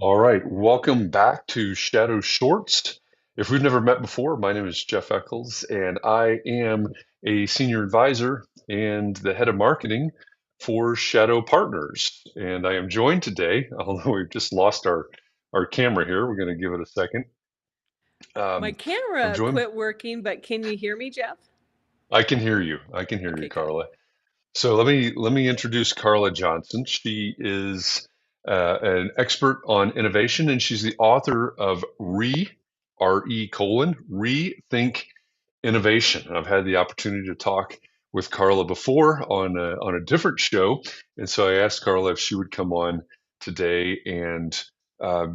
All right, welcome back to Shadow Shorts. If we've never met before, my name is Jeff Echols, and I am a senior advisor and the head of marketing for Shadow Partners. And I am joined today, although we've just lost our camera here, we're going to give it a second. My Um, I'm camera joined. quit working, but can you hear me, Jeff? I can hear you. I can hear you, Okay, good. Carla. So let me introduce Carla Johnson. She is an expert on innovation, and she's the author of Rethink Innovation. And I've had the opportunity to talk with Carla before on a different show, and so I asked Carla if she would come on today and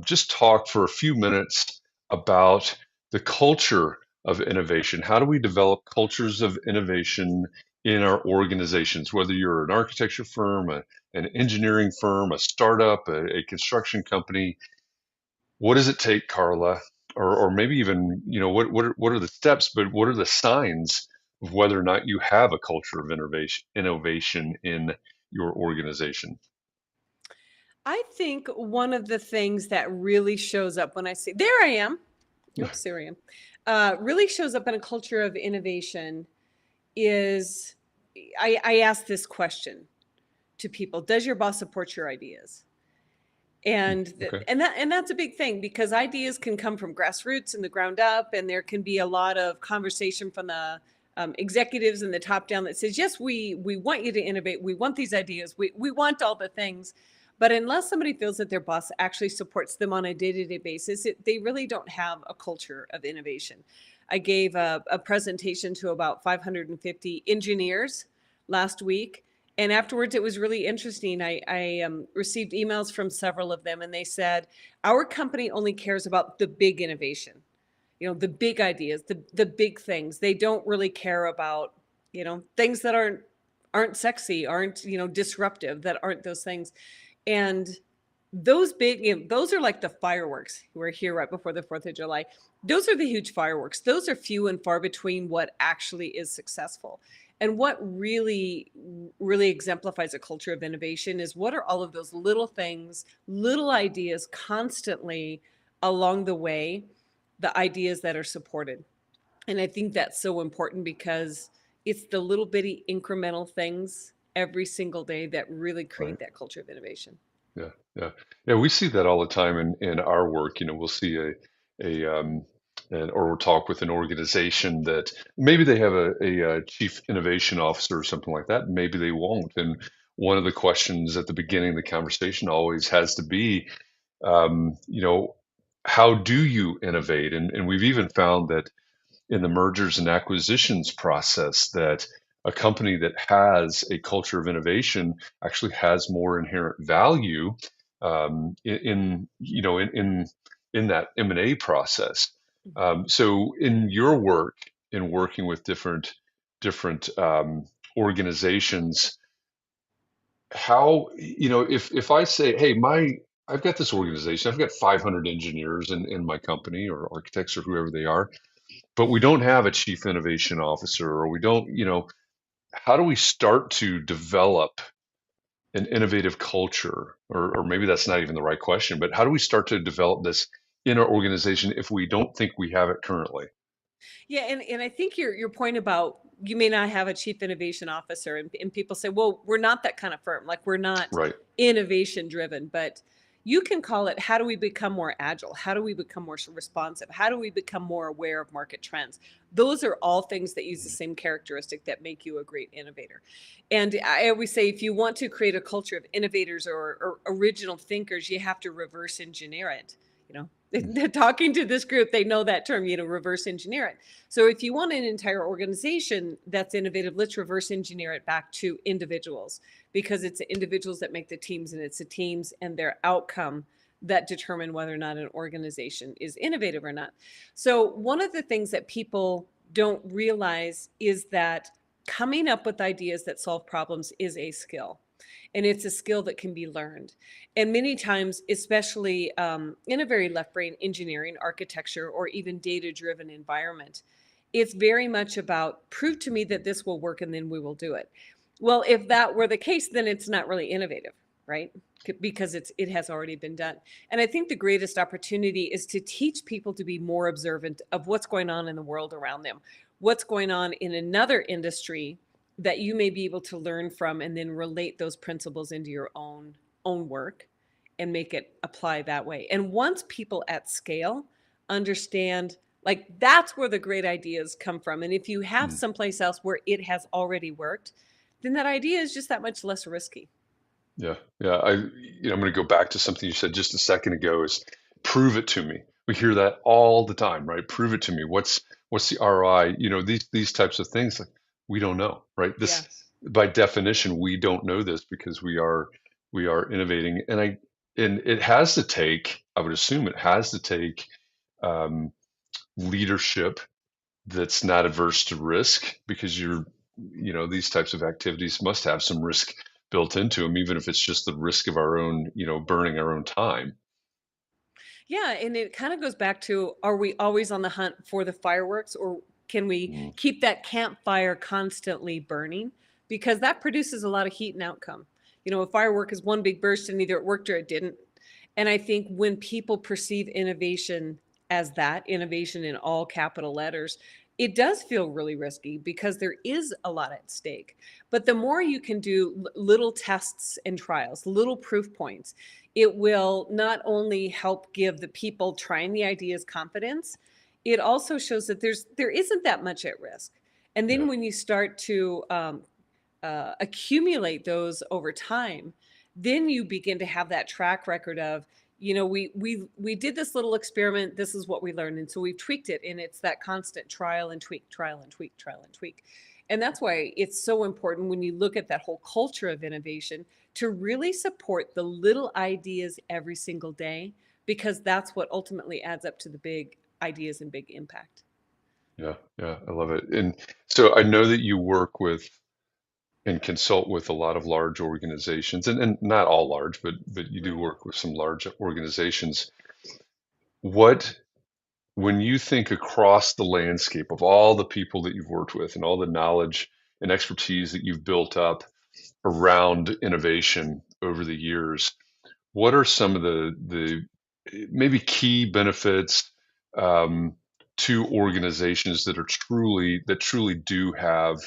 just talk for a few minutes about the culture of innovation. How do we develop cultures of innovation in our organizations, whether you're an architecture firm, an engineering firm, a startup, a construction company? What does it take, Carla? Or maybe even, what are the steps, but what are the signs of whether or not you have a culture of innovation in your organization? I think one of the things that really shows up when I see, there I am. Oops, there I am. Really shows up in a culture of innovation is I ask this question to people: does your boss support your ideas? And Okay. that's a big thing because ideas can come from grassroots and the ground up, and there can be a lot of conversation from the executives and the top down that says, yes, we want you to innovate, we want these ideas, we want all the things. But unless somebody feels that their boss actually supports them on a day-to-day basis, they really don't have a culture of innovation. I gave a presentation to about 550 engineers last week, and afterwards, it was really interesting. I received emails from several of them, and they said, our company only cares about the big innovation, the big ideas, the big things. They don't really care about, things that aren't sexy, aren't, disruptive, that aren't those things. And those big, those are like the fireworks. We're here right before the 4th of July. Those are the huge fireworks. Those are few and far between what actually is successful. And what really exemplifies a culture of innovation is what are all of those little things, little ideas constantly along the way, the ideas that are supported. And I think that's so important because it's the little bitty incremental things every single day that really Right. create that culture of innovation. Yeah. Yeah. Yeah. We see that all the time in our work. We'll see a or we'll talk with an organization that maybe they have a chief innovation officer or something like that. Maybe they won't. And one of the questions at the beginning of the conversation always has to be, um, you know, how do you innovate? And we've even found that in the mergers and acquisitions process that a company that has a culture of innovation actually has more inherent value in that M&A process. Mhm. So in your work in working with different organizations, how if I say, hey, my I've got this organization, I've got 500 engineers in my company or architects or whoever they are, but we don't have a chief innovation officer, or we don't, how do we start to develop an innovative culture? Or maybe that's not even the right question, but how do we start to develop this in our organization if we don't think we have it currently? Yeah, and I think your point about you may not have a chief innovation officer, and people say, well, we're not that kind of firm. Like we're not Right. innovation driven, but you can call it, how do we become more agile? How do we become more responsive? How do we become more aware of market trends? Those are all things that use the same characteristic that make you a great innovator. And I always say, if you want to create a culture of innovators or original thinkers, you have to reverse engineer it. Talking to this group, they know that term, reverse engineer it. So if you want an entire organization that's innovative, let's reverse engineer it back to individuals, because it's the individuals that make the teams, and it's the teams and their outcome that determine whether or not an organization is innovative or not. So one of the things that people don't realize is that coming up with ideas that solve problems is a skill, and it's a skill that can be learned. And many times, especially in a very left brain engineering, architecture, or even data driven environment, it's very much about prove to me that this will work and then we will do it. Well, if that were the case, then it's not really innovative. right? Because it has already been done. And I think the greatest opportunity is to teach people to be more observant of what's going on in the world around them, what's going on in another industry that you may be able to learn from, and then relate those principles into your own work and make it apply that way. And once people at scale understand, like, that's where the great ideas come from. And if you have Mm. someplace else where it has already worked, then that idea is just that much less risky. Yeah, yeah. I'm going to go back to something you said just a second ago. Is prove it to me. We hear that all the time, right? Prove it to me. What's the ROI? These types of things. Like, we don't know, right? Yeah. This, by definition, we don't know this because we are innovating, and it has to take. I would assume it has to take um, leadership that's not averse to risk, because these types of activities must have some risk built into them, even if it's just the risk of our own, burning our own time. Yeah, and it kind of goes back to, are we always on the hunt for the fireworks, or can we Mm. keep that campfire constantly burning? Because that produces a lot of heat and outcome. A firework is one big burst and either it worked or it didn't. And I think when people perceive innovation as that, innovation in all capital letters, it does feel really risky because there is a lot at stake. But the more you can do little tests and trials, little proof points, it will not only help give the people trying the ideas confidence, it also shows that there isn't that much at risk. And then Yeah. when you start to accumulate those over time, then you begin to have that track record of, we did this little experiment, this is what we learned, and so we've tweaked it, and it's that constant trial and tweak, trial and tweak, trial and tweak. And that's why it's so important when you look at that whole culture of innovation to really support the little ideas every single day, because that's what ultimately adds up to the big ideas and big impact. Yeah, yeah, I love it. And so I know that you work with and consult with a lot of large organizations, and not all large, but you do Right. work with some large organizations. What When you think across the landscape of all the people that you've worked with and all the knowledge and expertise that you've built up around innovation over the years, what are some of the maybe key benefits um, to organizations that truly do have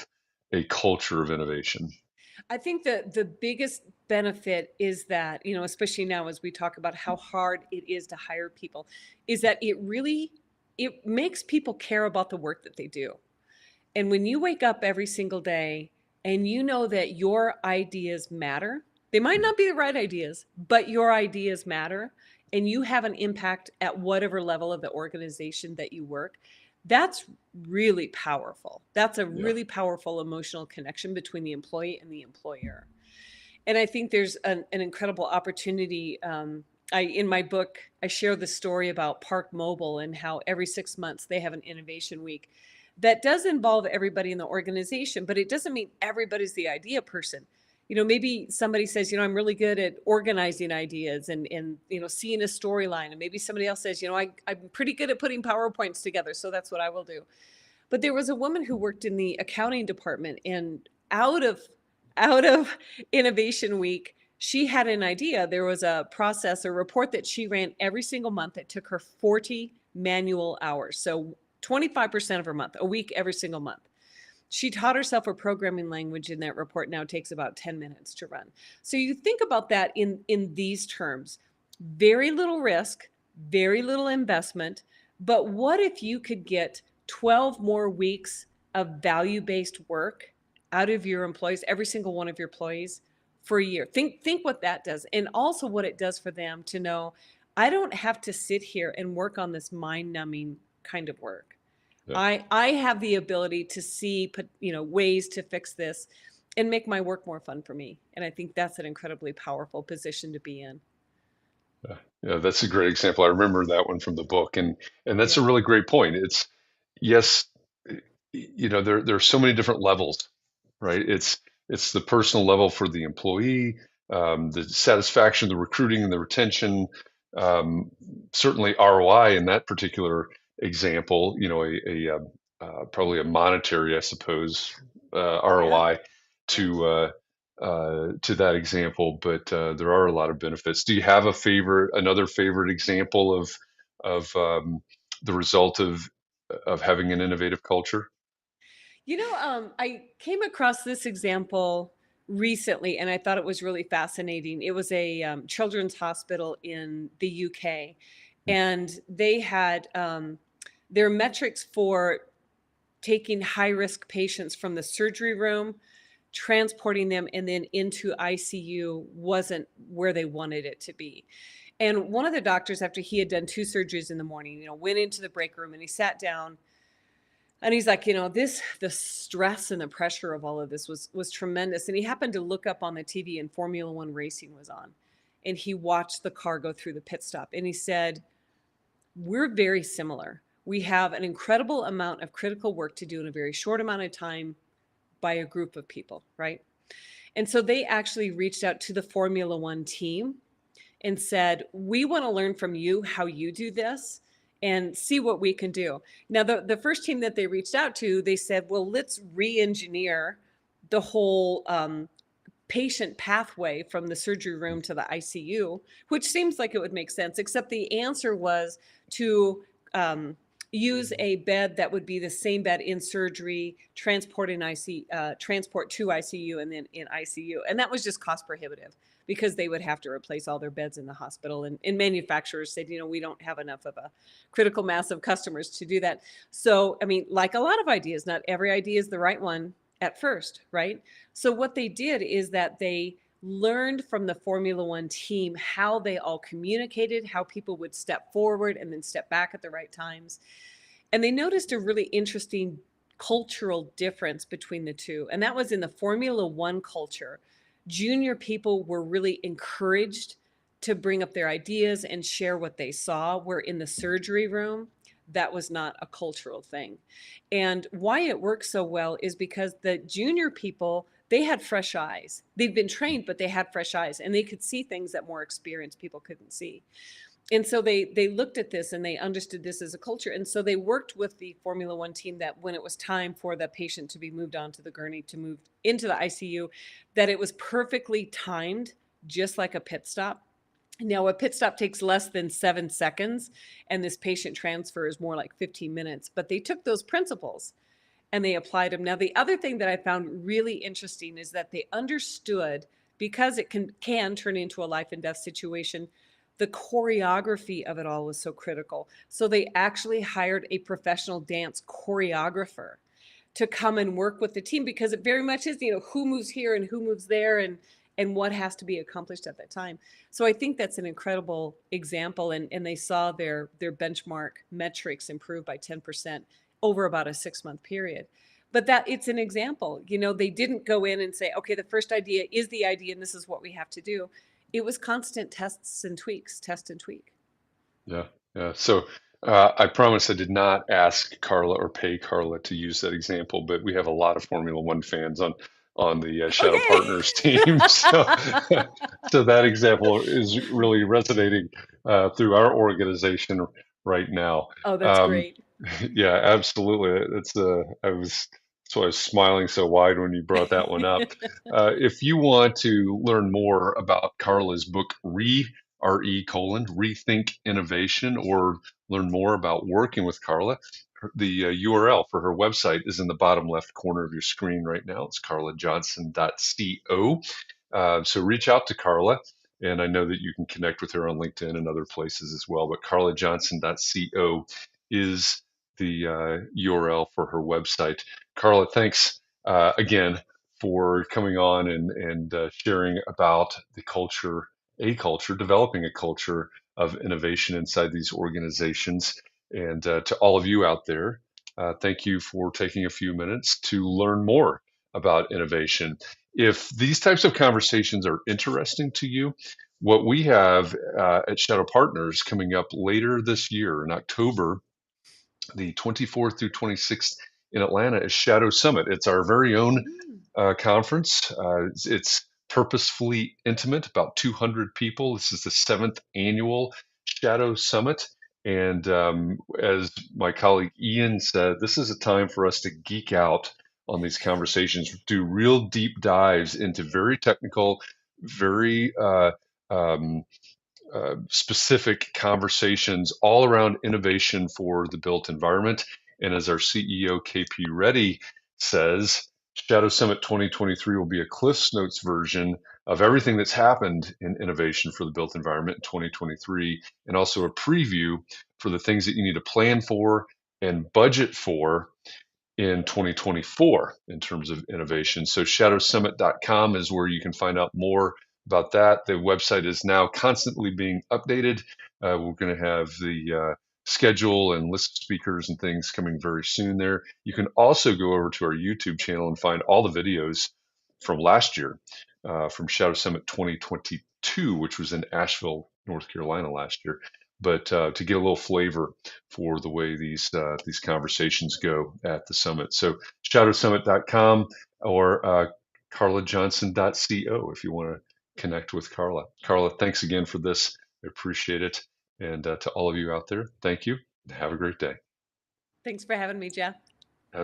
a culture of innovation? I think that the biggest benefit is that, especially now as we talk about how hard it is to hire people, is that it makes people care about the work that they do. And when you wake up every single day and you know that your ideas matter, they might Mm. not be the right ideas, but your ideas matter, and you have an impact at whatever level of the organization that you work, that's really powerful. That's a Yeah, really powerful emotional connection between the employee and the employer. And I think there's an incredible opportunity. In my book, I share the story about Park Mobile and how every 6 months they have an innovation week that does involve everybody in the organization, but it doesn't mean everybody's the idea person. Maybe somebody says, I'm really good at organizing ideas and seeing a storyline. And maybe somebody else says, I'm pretty good at putting PowerPoints together. So that's what I will do. But there was a woman who worked in the accounting department, and out of innovation week, she had an idea. There was a process, a report that she ran every single month that took her 40 manual hours. So 25% of her month, a week every single month. She taught herself a programming language, and that report now takes about 10 minutes to run. So you think about that in these terms. Very little risk, very little investment, but what if you could get 12 more weeks of value-based work out of your employees, every single one of your employees, for a year? Think what that does, and also what it does for them to know, I don't have to sit here and work on this mind-numbing kind of work. yeah. I have the ability to see, ways to fix this and make my work more fun for me. And I think that's an incredibly powerful position to be in. Yeah, yeah, that's a great example. I remember that one from the book, and that's a Yeah. really great point. It's yes, there are so many different levels, right? It's the personal level for the employee, the satisfaction, the recruiting, and the retention. Um, Certainly ROI in that particular example, probably a monetary, I suppose, Yeah. ROI Yeah. to to that example, but there are a lot of benefits. Do you have another favorite example of the result of having an innovative culture? I came across this example recently and I thought it was really fascinating. It was a children's hospital in the UK, and they had their metrics for taking high risk patients from the surgery room, transporting them, and then into ICU wasn't where they wanted it to be. And one of the doctors, after he had done 2 surgeries in the morning, went into the break room and he sat down and he's like, the stress and the pressure of all of this was tremendous. And he happened to look up on the TV and Formula One racing was on. And he watched the car go through the pit stop. And he said, we're very similar. We have an incredible amount of critical work to do in a very short amount of time by a group of people, right? And so they actually reached out to the Formula One team and said, we want to learn from you how you do this and see what we can do. Now, the first team that they reached out to, they said, well, let's re-engineer the whole patient pathway from the surgery room to the ICU, which seems like it would make sense, except the answer was to use a bed that would be the same bed in surgery, transport to ICU, and then in ICU. And that was just cost prohibitive because they would have to replace all their beds in the hospital. And manufacturers said, we don't have enough of a critical mass of customers to do that. So, I mean, like a lot of ideas, not every idea is the right one at first, right? So what they did is that they learned from the Formula One team how they all communicated, how people would step forward and then step back at the right times. And they noticed a really interesting cultural difference between the two. And that was in the Formula One culture. Junior people were really encouraged to bring up their ideas and share what they saw, where in the surgery room, that was not a cultural thing. And why it works so well is because the junior people, they had fresh eyes. They'd been trained, but they had fresh eyes and they could see things that more experienced people couldn't see. And so they looked at this and they understood this as a culture. And so they worked with the Formula One team that when it was time for the patient to be moved onto the gurney to move into the ICU, that it was perfectly timed, just like a pit stop. Now, a pit stop takes less than 7 seconds, and this patient transfer is more like 15 minutes. But they took those principles and they applied them. Now, the other thing that I found really interesting is that they understood, because it can turn into a life and death situation, the choreography of it all was so critical. So they actually hired a professional dance choreographer to come and work with the team, because it very much is, who moves here and who moves there and what has to be accomplished at that time. So I think that's an incredible example. And they saw their benchmark metrics improve by 10% over about a 6-month period. But that it's an example. They didn't go in and say, okay, the first idea is the idea and this is what we have to do. It was constant tests and tweaks, test and tweak. Yeah, yeah. So I promise I did not ask Carla or pay Carla to use that example, but we have a lot of Formula One fans on the Shadow Partners Okay. team, so so that example is really resonating through our organization right now. Oh, that's Um, great. yeah, absolutely. That's why I was smiling so wide when you brought that one up. If you want to learn more about Carla's book, Rethink Innovation, or learn more about working with Carla, the URL for her website is in the bottom left corner of your screen right now. It's carlajohnson.co. So reach out to Carla, and I know that you can connect with her on LinkedIn and other places as well. But carlajohnson.co is the URL for her website. Carla, thanks again for coming on and sharing about developing a culture of innovation inside these organizations. And to all of you out there, thank you for taking a few minutes to learn more about innovation. If these types of conversations are interesting to you, what we have at Shadow Partners coming up later this year in October, the 24th through 26th in Atlanta, is Shadow Summit. It's our very own Mm. conference. It's purposefully intimate, about 200 people. This is the 7th annual Shadow Summit. And as my colleague Ian said, this is a time for us to geek out on these conversations, do real deep dives into very technical, very um, specific conversations all around innovation for the built environment. And as our CEO, KP Reddy, says, Shadow Summit 2023 will be a Cliff's Notes version of everything that's happened in innovation for the built environment in 2023, and also a preview for the things that you need to plan for and budget for in 2024 in terms of innovation. So shadowsummit.com is where you can find out more about that. The website is now constantly being updated. We're going to have the schedule and list of speakers and things coming very soon there. You can also go over to our YouTube channel and find all the videos from last year, from Shadow Summit 2022, which was in Asheville, North Carolina last year. But to get a little flavor for the way these conversations go at the summit. So shadowsummit.com or carlajohnson.co if you want to connect with Carla. Carla, thanks again for this. I appreciate it. And to all of you out there, thank you. Have a great day. Thanks for having me, Jeff.